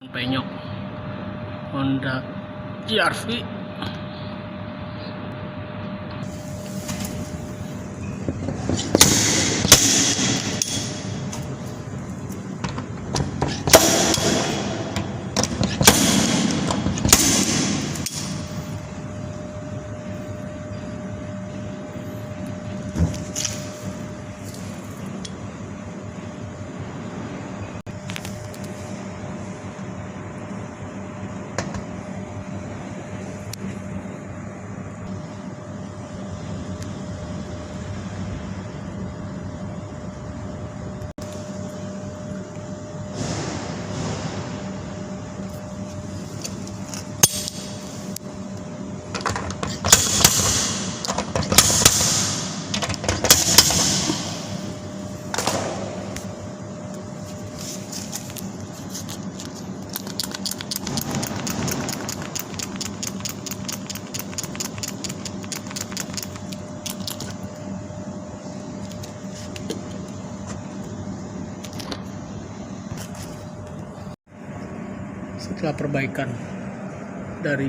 Penyok Honda CR-V. Setelah perbaikan dari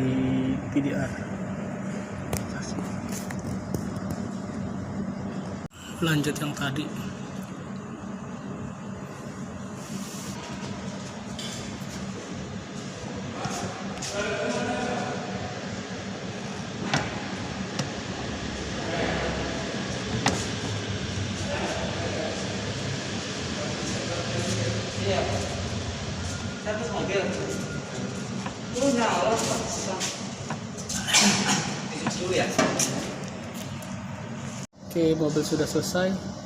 PDR, lanjut yang tadi. Satu mobil. Terus nyala dulu ya. Oke, mobil sudah selesai.